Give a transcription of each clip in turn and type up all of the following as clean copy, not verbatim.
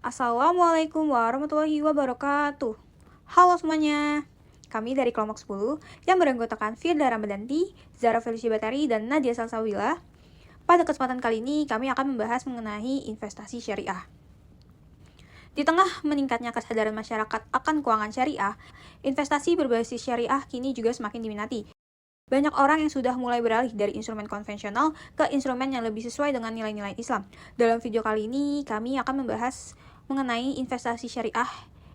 Assalamualaikum warahmatullahi wabarakatuh. Halo semuanya. Kami dari kelompok 10 yang beranggotakan Firda Ramadanti, Zara Felicia Batari, dan Nadia Salsawila. Pada kesempatan kali ini kami akan membahas mengenai investasi syariah. Di tengah meningkatnya kesadaran masyarakat akan keuangan syariah, investasi berbasis syariah kini juga semakin diminati. Banyak orang yang sudah mulai beralih dari instrumen konvensional ke instrumen yang lebih sesuai dengan nilai-nilai Islam. Dalam video kali ini, kami akan membahas mengenai investasi syariah,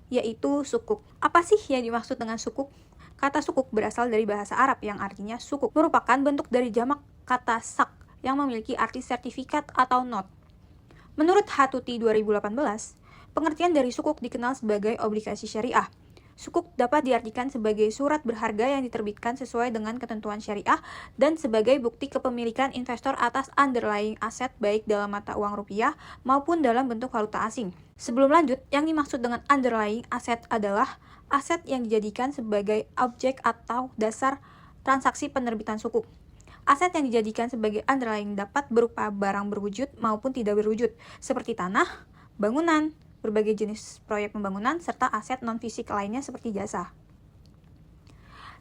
yaitu sukuk. Apa sih yang dimaksud dengan sukuk? Kata sukuk berasal dari bahasa Arab yang artinya sukuk, merupakan bentuk dari jamak kata sak yang memiliki arti sertifikat atau not. Menurut Hatuti 2018, pengertian dari sukuk dikenal sebagai obligasi syariah. Sukuk dapat diartikan sebagai surat berharga yang diterbitkan sesuai dengan ketentuan syariah dan sebagai bukti kepemilikan investor atas underlying aset baik dalam mata uang rupiah maupun dalam bentuk valuta asing. Sebelum lanjut, yang dimaksud dengan underlying aset adalah aset yang dijadikan sebagai objek atau dasar transaksi penerbitan sukuk. Aset yang dijadikan sebagai underlying dapat berupa barang berwujud maupun tidak berwujud, seperti tanah, bangunan, berbagai jenis proyek pembangunan, serta aset non-fisik lainnya seperti jasa.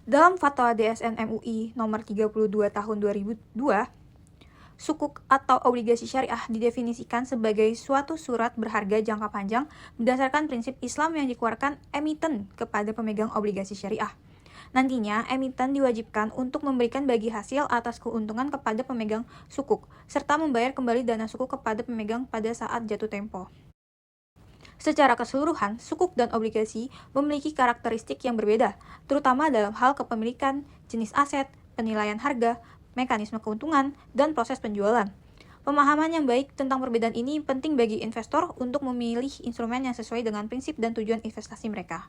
Dalam Fatwa DSN MUI nomor 32 tahun 2002, sukuk atau obligasi syariah didefinisikan sebagai suatu surat berharga jangka panjang berdasarkan prinsip Islam yang dikeluarkan emiten kepada pemegang obligasi syariah. Nantinya, emiten diwajibkan untuk memberikan bagi hasil atas keuntungan kepada pemegang sukuk, serta membayar kembali dana sukuk kepada pemegang pada saat jatuh tempo. Secara keseluruhan, sukuk dan obligasi memiliki karakteristik yang berbeda, terutama dalam hal kepemilikan, jenis aset, penilaian harga, mekanisme keuntungan, dan proses penjualan. Pemahaman yang baik tentang perbedaan ini penting bagi investor untuk memilih instrumen yang sesuai dengan prinsip dan tujuan investasi mereka.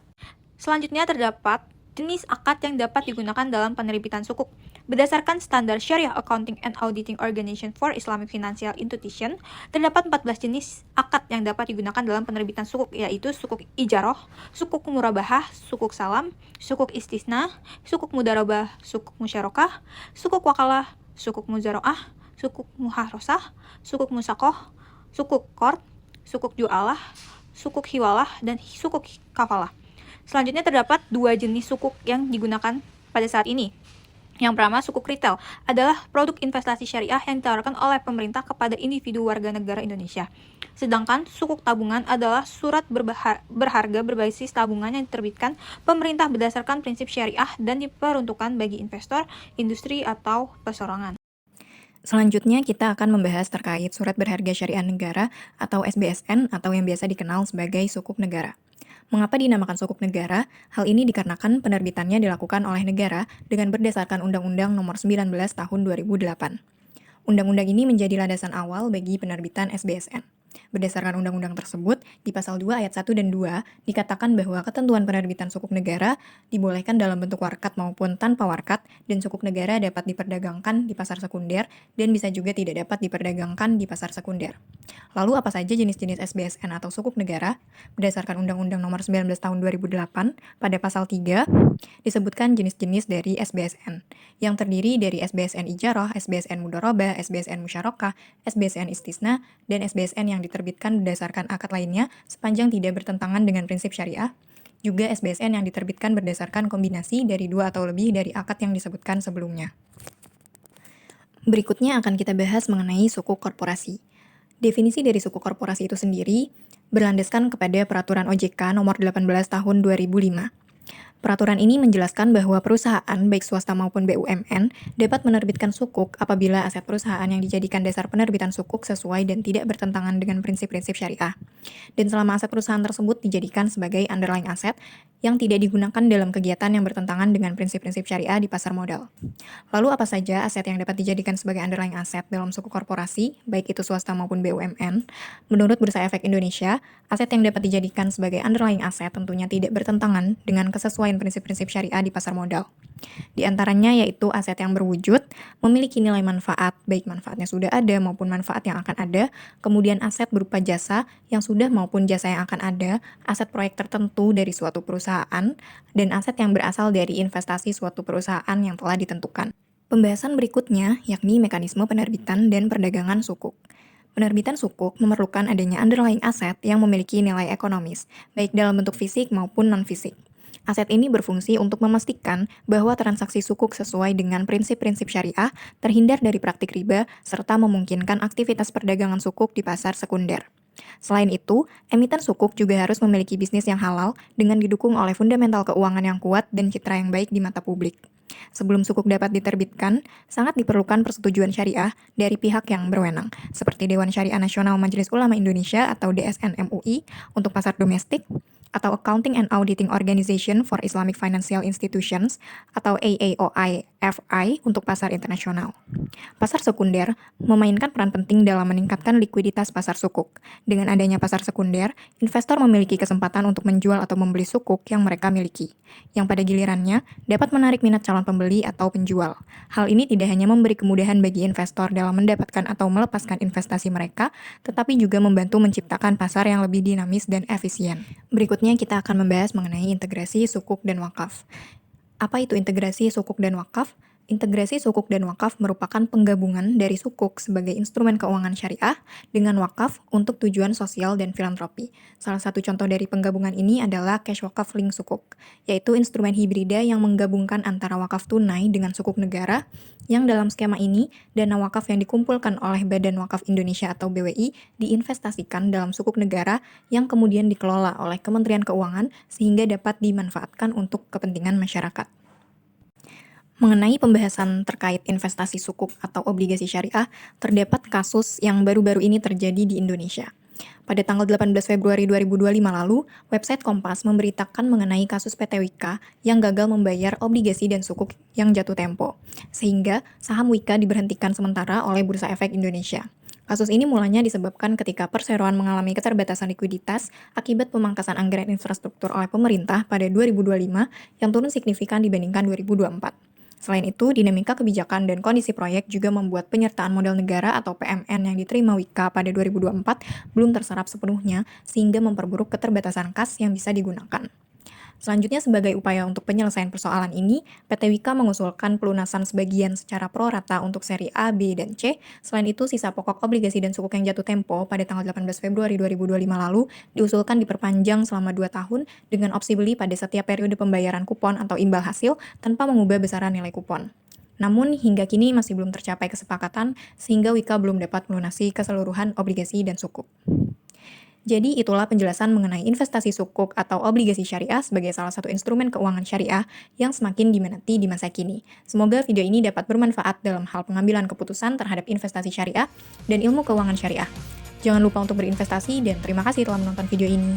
Selanjutnya terdapat jenis akad yang dapat digunakan dalam penerbitan sukuk. Berdasarkan standar Sharia Accounting and Auditing Organization for Islamic Financial Institution, terdapat 14 jenis akad yang dapat digunakan dalam penerbitan sukuk, yaitu sukuk ijaroh, sukuk murabahah, sukuk salam, sukuk istisna, sukuk mudarabah, sukuk musyarakah, sukuk wakalah, sukuk muzaroah, sukuk muharosah, sukuk musakoh, sukuk qard, sukuk jualah, sukuk hiwalah, dan sukuk kafalah. Selanjutnya terdapat dua jenis sukuk yang digunakan pada saat ini. Yang pertama, sukuk retail adalah produk investasi syariah yang ditawarkan oleh pemerintah kepada individu warga negara Indonesia. Sedangkan sukuk tabungan adalah surat berharga berbasis tabungan yang diterbitkan pemerintah berdasarkan prinsip syariah dan diperuntukkan bagi investor, industri, atau perseorangan. Selanjutnya kita akan membahas terkait surat berharga syariah negara atau SBSN atau yang biasa dikenal sebagai sukuk negara. Mengapa dinamakan sukuk negara? Hal ini dikarenakan penerbitannya dilakukan oleh negara dengan berdasarkan Undang-Undang Nomor 19 Tahun 2008. Undang-undang ini menjadi landasan awal bagi penerbitan SBSN. Berdasarkan undang-undang tersebut, di pasal 2 ayat 1 dan 2 dikatakan bahwa ketentuan penerbitan sukuk negara dibolehkan dalam bentuk warkat maupun tanpa warkat, dan sukuk negara dapat diperdagangkan di pasar sekunder dan bisa juga tidak dapat diperdagangkan di pasar sekunder. Lalu apa saja jenis-jenis SBSN atau sukuk negara? Berdasarkan Undang-Undang Nomor 19 Tahun 2008, pada pasal 3 disebutkan jenis-jenis dari SBSN, yang terdiri dari SBSN ijarah, SBSN mudharabah, SBSN musyarakah, SBSN istisna, dan SBSN yang diterbitkan berdasarkan akad lainnya sepanjang tidak bertentangan dengan prinsip syariah. Juga SBSN yang diterbitkan berdasarkan kombinasi dari dua atau lebih dari akad yang disebutkan sebelumnya. Berikutnya akan kita bahas mengenai sukuk korporasi. Definisi dari sukuk korporasi itu sendiri berlandaskan kepada Peraturan OJK Nomor 18 Tahun 2005. Peraturan ini menjelaskan bahwa perusahaan, baik swasta maupun BUMN, dapat menerbitkan sukuk apabila aset perusahaan yang dijadikan dasar penerbitan sukuk sesuai dan tidak bertentangan dengan prinsip-prinsip syariah. Dan selama aset perusahaan tersebut dijadikan sebagai underlying aset yang tidak digunakan dalam kegiatan yang bertentangan dengan prinsip-prinsip syariah di pasar modal. Lalu apa saja aset yang dapat dijadikan sebagai underlying aset dalam sukuk korporasi, baik itu swasta maupun BUMN? Menurut Bursa Efek Indonesia, aset yang dapat dijadikan sebagai underlying aset tentunya tidak bertentangan dengan kesesuaian prinsip-prinsip syariah di pasar modal. Di antaranya yaitu aset yang berwujud, memiliki nilai manfaat, baik manfaatnya sudah ada maupun manfaat yang akan ada, kemudian aset berupa jasa yang sudah maupun jasa yang akan ada, aset proyek tertentu dari suatu perusahaan, dan aset yang berasal dari investasi suatu perusahaan yang telah ditentukan. Pembahasan berikutnya yakni mekanisme penerbitan dan perdagangan sukuk. Penerbitan sukuk memerlukan adanya underlying aset yang memiliki nilai ekonomis, baik dalam bentuk fisik maupun non-fisik. Aset ini berfungsi untuk memastikan bahwa transaksi sukuk sesuai dengan prinsip-prinsip syariah, terhindar dari praktik riba, serta memungkinkan aktivitas perdagangan sukuk di pasar sekunder. Selain itu, emiten sukuk juga harus memiliki bisnis yang halal dengan didukung oleh fundamental keuangan yang kuat dan citra yang baik di mata publik. Sebelum sukuk dapat diterbitkan, sangat diperlukan persetujuan syariah dari pihak yang berwenang, seperti Dewan Syariah Nasional Majelis Ulama Indonesia atau DSN MUI untuk pasar domestik, atau Accounting and Auditing Organization for Islamic Financial Institutions atau AAOI-FI untuk pasar internasional. Pasar sekunder memainkan peran penting dalam meningkatkan likuiditas pasar sukuk. Dengan adanya pasar sekunder, investor memiliki kesempatan untuk menjual atau membeli sukuk yang mereka miliki, yang pada gilirannya dapat menarik minat calon pembeli atau penjual. Hal ini tidak hanya memberi kemudahan bagi investor dalam mendapatkan atau melepaskan investasi mereka, tetapi juga membantu menciptakan pasar yang lebih dinamis dan efisien. Berikutnya kita akan membahas mengenai integrasi sukuk dan wakaf. Apa itu integrasi sukuk dan wakaf? Integrasi sukuk dan wakaf merupakan penggabungan dari sukuk sebagai instrumen keuangan syariah dengan wakaf untuk tujuan sosial dan filantropi. Salah satu contoh dari penggabungan ini adalah cash wakaf link sukuk, yaitu instrumen hibrida yang menggabungkan antara wakaf tunai dengan sukuk negara, yang dalam skema ini, dana wakaf yang dikumpulkan oleh Badan Wakaf Indonesia atau BWI diinvestasikan dalam sukuk negara yang kemudian dikelola oleh Kementerian Keuangan sehingga dapat dimanfaatkan untuk kepentingan masyarakat. Mengenai pembahasan terkait investasi sukuk atau obligasi syariah, terdapat kasus yang baru-baru ini terjadi di Indonesia. Pada tanggal 18 Februari 2025 lalu, website Kompas memberitakan mengenai kasus PT Wika yang gagal membayar obligasi dan sukuk yang jatuh tempo, sehingga saham Wika diberhentikan sementara oleh Bursa Efek Indonesia. Kasus ini mulanya disebabkan ketika perseroan mengalami keterbatasan likuiditas akibat pemangkasan anggaran infrastruktur oleh pemerintah pada 2025 yang turun signifikan dibandingkan 2024. Selain itu, dinamika kebijakan dan kondisi proyek juga membuat penyertaan modal negara atau PMN yang diterima Wika pada 2024 belum terserap sepenuhnya sehingga memperburuk keterbatasan kas yang bisa digunakan. Selanjutnya, sebagai upaya untuk penyelesaian persoalan ini, PT Wika mengusulkan pelunasan sebagian secara pro rata untuk seri A, B, dan C. Selain itu, sisa pokok obligasi dan sukuk yang jatuh tempo pada tanggal 18 Februari 2025 lalu diusulkan diperpanjang selama 2 tahun dengan opsi beli pada setiap periode pembayaran kupon atau imbal hasil tanpa mengubah besaran nilai kupon. Namun, hingga kini masih belum tercapai kesepakatan sehingga Wika belum dapat melunasi keseluruhan obligasi dan sukuk. Jadi itulah penjelasan mengenai investasi sukuk atau obligasi syariah sebagai salah satu instrumen keuangan syariah yang semakin diminati di masa kini. Semoga video ini dapat bermanfaat dalam hal pengambilan keputusan terhadap investasi syariah dan ilmu keuangan syariah. Jangan lupa untuk berinvestasi dan terima kasih telah menonton video ini.